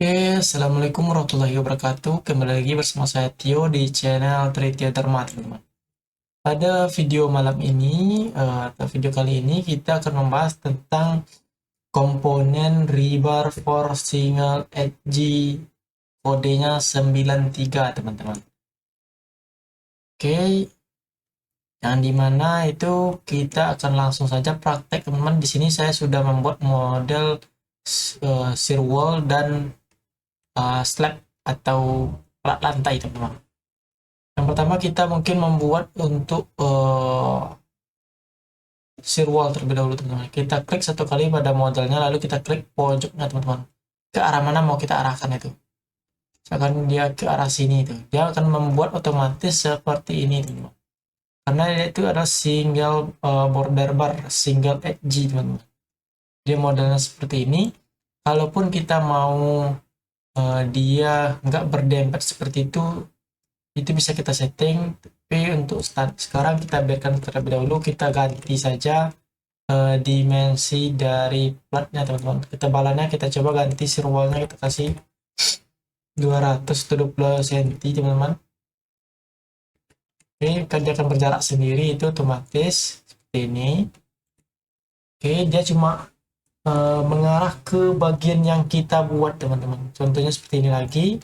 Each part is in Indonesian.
Assalamualaikum warahmatullahi wabarakatuh. Kembali lagi bersama saya Tio di channel Tritio Dharma, teman-teman. Pada video malam ini, atau video kali ini, kita akan membahas tentang komponen rebar for single edge, kodenya 93, teman-teman. Oke, yang dimana itu kita akan langsung saja praktek, teman-teman. Di sini saya sudah membuat model shear wall dan slab atau plat lantai, teman-teman. Yang pertama kita mungkin membuat untuk shear wall terlebih dahulu, teman-teman. Kita klik satu kali pada modelnya, lalu kita klik pojoknya, teman-teman. Ke arah mana mau kita arahkan itu. Misalkan dia ke arah sini itu, dia akan membuat otomatis seperti ini, teman-teman. Karena itu adalah single border bar, single edge, teman-teman. Dia modelnya seperti ini. Kalaupun kita mau dia nggak berdempet seperti itu bisa kita setting. Tapi untuk start sekarang kita biarkan terlebih dahulu, kita ganti saja dimensi dari platnya, teman-teman. Ketebalannya kita coba ganti, shear wallnya kita kasih 270 cm, teman-teman. Oke, kan dia akan berjarak sendiri, itu otomatis seperti ini. Oke, dia cuma mengarah ke bagian yang kita buat, teman-teman. Contohnya seperti ini lagi.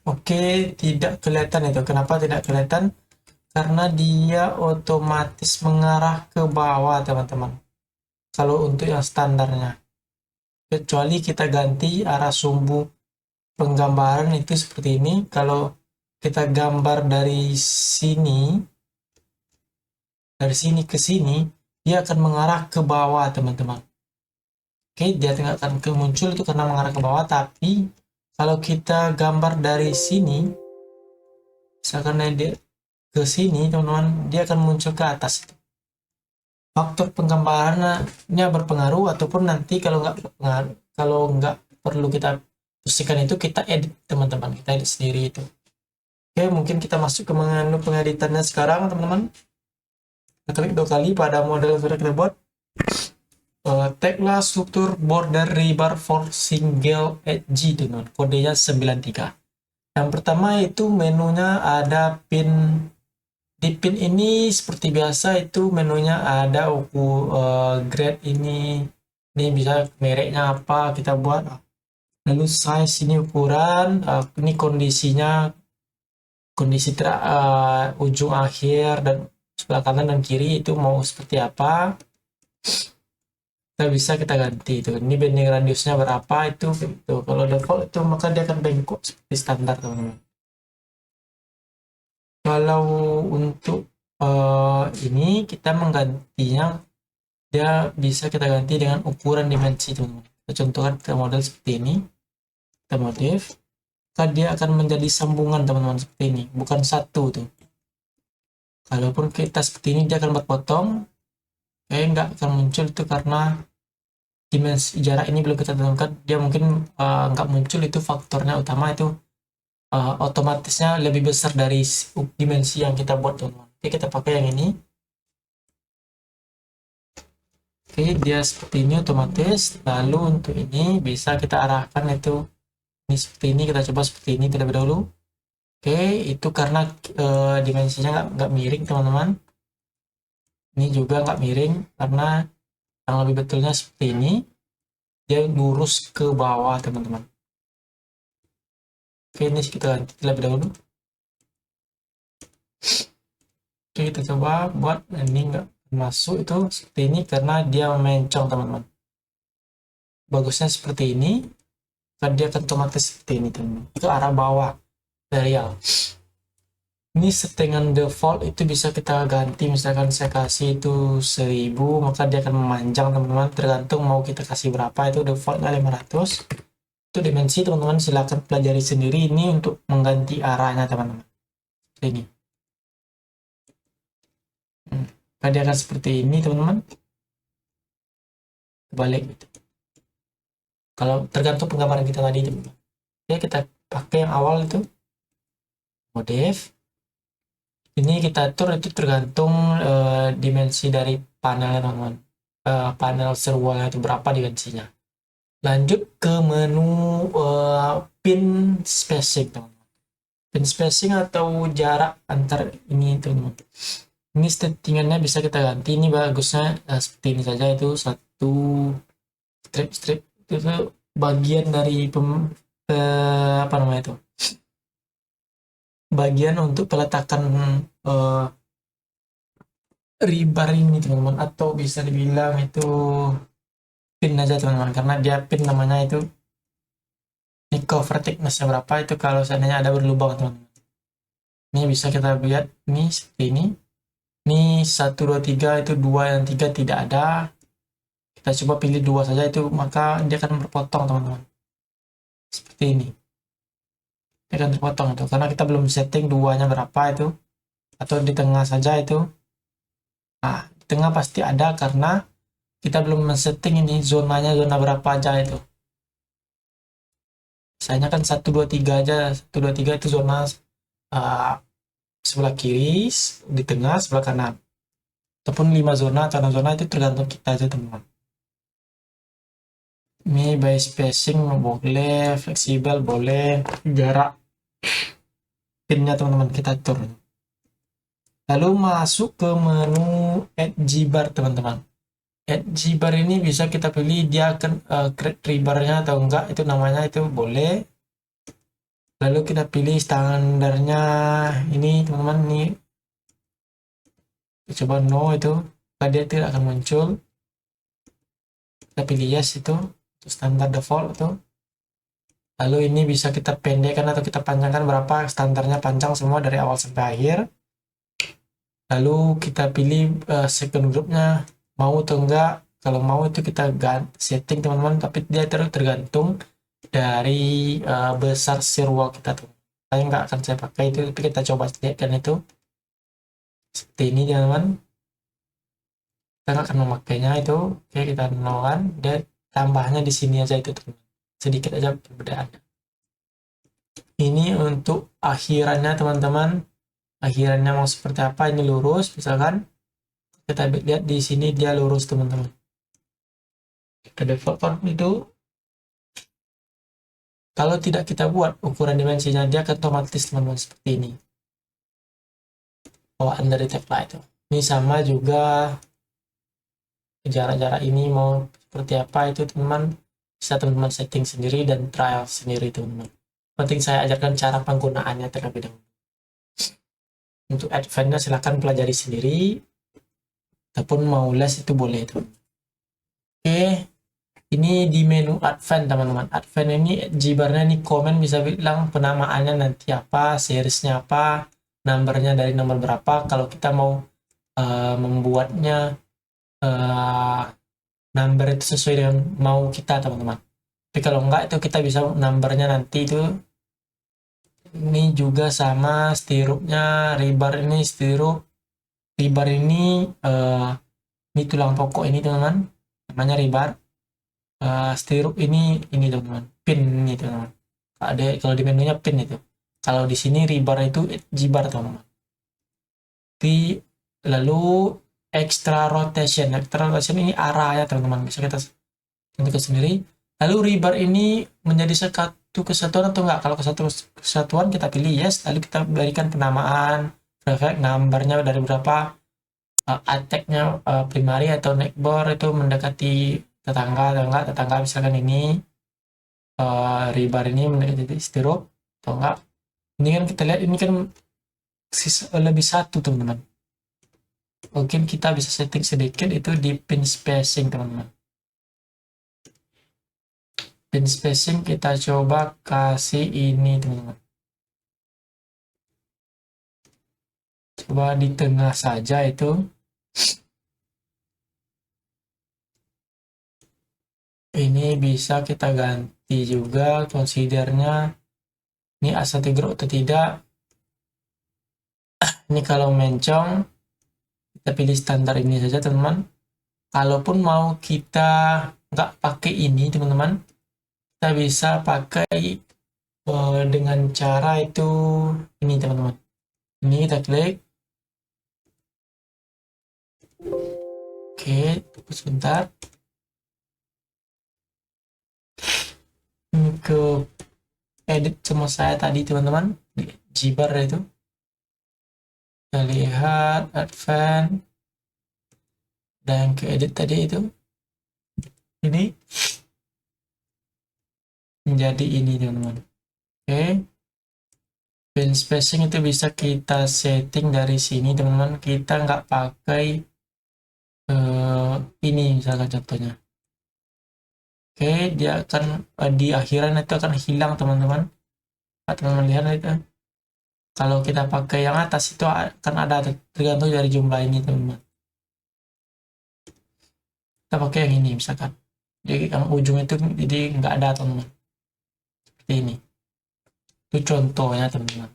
Oke, tidak kelihatan itu. Kenapa tidak kelihatan? Karena dia otomatis mengarah ke bawah, teman-teman. Kalau untuk yang standarnya. Kecuali kita ganti arah sumbu penggambaran itu seperti ini. Kalau kita gambar dari sini ke sini, dia akan mengarah ke bawah, teman-teman. Oke, dia tidak akan muncul itu karena mengarah ke bawah. Tapi kalau kita gambar dari sini, misalkan dia ke sini, teman-teman, dia akan muncul ke atas. Faktor penggambarannya berpengaruh, ataupun nanti kalau nggak berpengaruh, kalau nggak perlu kita bersihkan itu, kita edit, teman-teman. Kita edit sendiri itu. Oke, mungkin kita masuk ke menu pengeditannya sekarang, teman-teman. Kita klik 2 kali pada model yang sudah kita buat. Taglah struktur border rebar for single edge, dengan kodenya 93. Yang pertama itu menunya ada pin. Di pin ini seperti biasa itu menunya ada grade ini bisa mereknya apa kita buat. Lalu size ini ukuran, ini kondisinya, kondisi ujung akhir dan sebelah kanan dan kiri itu mau seperti apa. Kita ganti itu. Ini bending radiusnya berapa itu. Kalau default itu maka dia akan bengkok seperti standar, teman-teman. Kalau untuk ini kita menggantinya, dia bisa kita ganti dengan ukuran dimensi, teman-teman. Kita contohkan ke model seperti ini, kita modif, maka dia akan menjadi sambungan, teman-teman, seperti ini, bukan satu tuh. Kalaupun kita seperti ini, dia akan berpotong, nggak akan muncul itu karena dimensi jarak ini belum kita tentukan. Dia mungkin nggak muncul, itu faktornya utama itu otomatisnya lebih besar dari dimensi yang kita buat, teman-teman. Oke, kita pakai yang ini. Oke, dia seperti ini otomatis. Lalu untuk ini bisa kita arahkan itu, ini seperti ini, kita coba seperti ini terlebih dahulu. Oke, itu karena dimensinya nggak miring, teman-teman. Ini juga nggak miring karena yang lebih betulnya seperti ini, dia lurus ke bawah, teman-teman. Oke, ini kita ganti terlebih dahulu. Oke, kita coba buat ini nggak masuk itu seperti ini karena dia memencong, teman-teman. Bagusnya seperti ini, kan dia akan otomatis seperti ini, teman-teman. Itu arah bawah serial. Ini settingan default itu bisa kita ganti, misalkan saya kasih itu 1000, maka dia akan memanjang, teman-teman. Tergantung mau kita kasih berapa, itu defaultnya 500. Itu dimensi, teman-teman, silakan pelajari sendiri ini untuk mengganti arahnya, teman-teman. Ini. Maka dia akan seperti ini, teman-teman. Kebalik gitu. Kalau tergantung penggambaran kita tadi, teman-teman. Oke, kita pakai yang awal itu. Modif. Ini kita atur itu tergantung dimensi dari panelnya, teman-teman. panel serwalnya itu berapa dimensinya. Lanjut ke menu pin spacing, teman-teman. Pin spacing atau jarak antar ini, teman-teman. Ini settingannya bisa kita ganti. Ini bagusnya seperti ini saja, itu satu strip itu bagian dari apa namanya itu, bagian untuk peletakan rebar ini, teman-teman, atau bisa dibilang itu pin aja, teman-teman, karena dia pin namanya itu. Ini cover thickness-nya berapa itu kalau seandainya ada berlubang, teman-teman. Ini bisa kita lihat ini seperti ini. Ini 1 2 3 itu 2 yang 3 tidak ada. Kita coba pilih 2 saja itu, maka dia akan berpotong, teman-teman. Seperti ini. Dia akan terpotong itu karena kita belum setting 2-nya berapa itu, atau di tengah saja itu. Nah, di tengah pasti ada karena kita belum men-setting ini zonanya, zona berapa aja itu. Misalnya kan 1 2 3 aja. 1 2 3 itu zona sebelah kiri, di tengah, sebelah kanan. Ataupun 5 zona atau 6 zona itu tergantung kita aja, teman-teman. Ini by spacing boleh, fleksibel boleh, jarak pinnya, teman-teman, kita atur. Lalu masuk ke menu add G-bar, teman-teman. Add G-bar ini bisa kita pilih dia akan create rebar-nya atau enggak, itu namanya itu boleh. Lalu kita pilih standarnya ini, teman-teman, ini kita coba no, itu dia tidak akan muncul. Kita pilih yes, itu standar default itu. Lalu ini bisa kita pendekkan atau kita panjangkan berapa, standarnya panjang semua dari awal sampai akhir. Lalu kita pilih second groupnya mau atau enggak. Kalau mau itu kita setting, teman-teman, tapi dia terus tergantung dari besar firewall kita tuh. Saya nggak akan saya pakai itu, tapi kita coba setting itu seperti ini, teman-teman. Kita nggak akan memakainya itu. Oke, kita nolkan, dia tambahnya di sini aja itu, teman-teman. Sedikit aja perbedaannya. Ini untuk akhirannya, teman-teman. Akhirannya mau seperti apa, ini lurus misalkan. Kita lihat di sini dia lurus, teman-teman. Kita default form itu kalau tidak kita buat ukuran dimensinya, dia akan otomatis, teman-teman, seperti ini bawaan dari tagline itu. Ini sama juga jarak-jarak ini mau seperti apa itu, teman-teman, bisa teman-teman setting sendiri dan trial sendiri, teman-teman. Penting saya ajarkan cara penggunaannya terlebih dahulu. Untuk advance-nya silahkan pelajari sendiri, ataupun mau les itu boleh, teman. Oke, ini di menu advance, teman-teman. Advance ini G-bar-nya ini komen, bisa bilang penamaannya nanti apa, seriesnya apa, numbernya dari nomor berapa. Kalau kita mau membuatnya number itu sesuai dengan mau kita, teman-teman. Tapi kalau enggak itu kita bisa numbernya nanti itu. Ini juga sama stirupnya, rebar ini stirup, rebar ini tulang pokok ini, teman-teman, namanya rebar. Stirrup ini teman-teman, pin ini, teman-teman. Ada kalau di menunya pin itu. Kalau di sini rebar itu G-bar, teman-teman. Lalu extra rotation ini arahnya, teman-teman, bisa kita tentukan sendiri. Lalu rebar ini menjadi satu kesatuan atau enggak. Kalau satu kesatuan kita pilih yes, lalu kita berikan penamaan prefix numbernya dari berapa, attack-nya primary atau neckbore itu mendekati tetangga atau enggak. Tetangga misalkan ini rebar ini mendekati stirrup atau enggak. Ini kan kita lihat ini kan lebih satu, teman-teman. Mungkin kita bisa setting sedikit itu di pin spacing, teman-teman. Pin spacing kita coba kasih ini, teman-teman. Coba di tengah saja itu. Ini bisa kita ganti juga considernya. Ini asal grow atau tidak. Ini kalau mencong kita pilih standar ini saja, teman-teman. Kalaupun mau kita nggak pakai ini, teman-teman, kita bisa pakai dengan cara itu ini, teman-teman. Ini kita klik. Oke, tunggu sebentar. Ini ke edit sama saya tadi teman-teman, di Gbar itu. Kita lihat advance dan ke edit tadi itu. Ini menjadi ini teman-teman. Oke. Pin spacing itu bisa kita setting dari sini teman-teman. Kita nggak pakai ini misalkan contohnya. Oke, dia akan di akhiran itu akan hilang teman-teman. Teman-teman lihat itu. Kalau kita pakai yang atas itu akan ada tergantung dari jumlah ini teman-teman. Kita pakai yang ini misalkan. Jadi yang ujung itu jadi nggak ada teman-teman. Seperti ini. Itu contohnya teman-teman.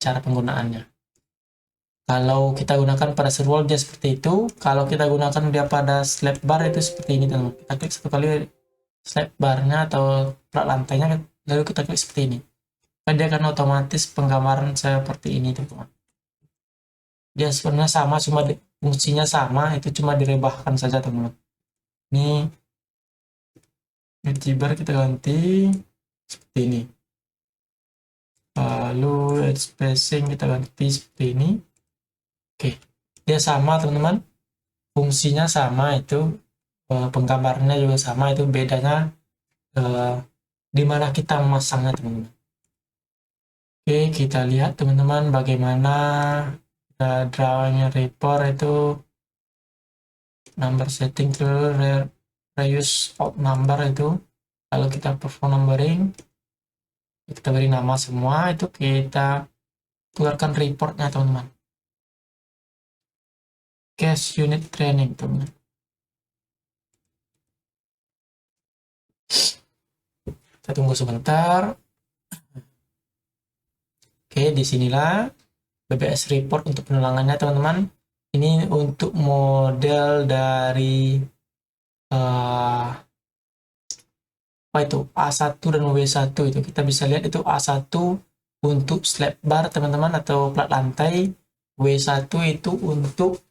Cara penggunaannya. Kalau kita gunakan pada serwall dia seperti itu. Kalau kita gunakan dia pada slab bar itu seperti ini teman-teman. Kita klik satu kali slab barnya atau plat lantainya, lalu kita klik seperti ini. Dan dia akan otomatis penggambaran seperti ini teman-teman. Dia sebenarnya sama, cuma fungsinya sama, itu cuma direbahkan saja teman-teman. Ini Gbar kita ganti seperti ini. Lalu edge spacing kita ganti seperti ini. Oke, dia sama teman-teman, fungsinya sama, itu penggambarannya juga sama, itu bedanya di mana kita memasangnya teman-teman. Oke, kita lihat teman-teman bagaimana drawing report itu number setting ke reuse out number itu. Kalau kita perform numbering, kita beri nama semua, itu kita keluarkan reportnya teman-teman. Cache unit training teman-teman. Kita tunggu sebentar. Oke, disinilah BBS report untuk penulangannya teman-teman. Ini untuk model dari apa itu A1 dan W1 itu. Kita bisa lihat itu A1 untuk slab bar teman-teman atau plat lantai, W1 itu untuk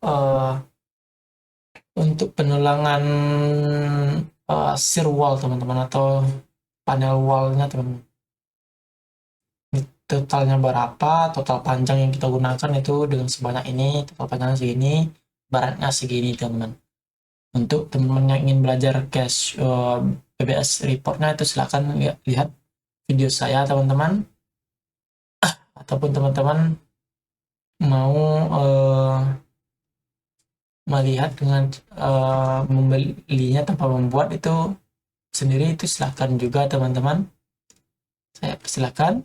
penulangan shear wall teman-teman atau panel wallnya teman-teman. Totalnya berapa, total panjang yang kita gunakan itu dengan sebanyak ini, total panjangnya segini, baratnya segini teman-teman. Untuk teman-teman yang ingin belajar cache BBS reportnya itu silahkan lihat video saya teman-teman, ataupun teman-teman mau melihat dengan membelinya tanpa membuat itu sendiri, itu silahkan juga teman-teman, saya persilahkan.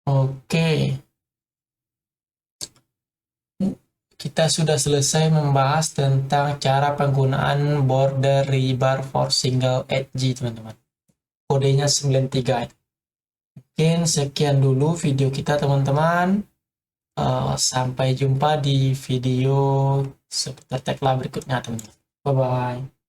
Oke, kita sudah selesai membahas tentang cara penggunaan border rebar for single edge teman-teman. Kodenya 93. Mungkin sekian dulu video kita teman-teman. Sampai jumpa di video seputar tekla berikutnya teman-teman. Bye-bye.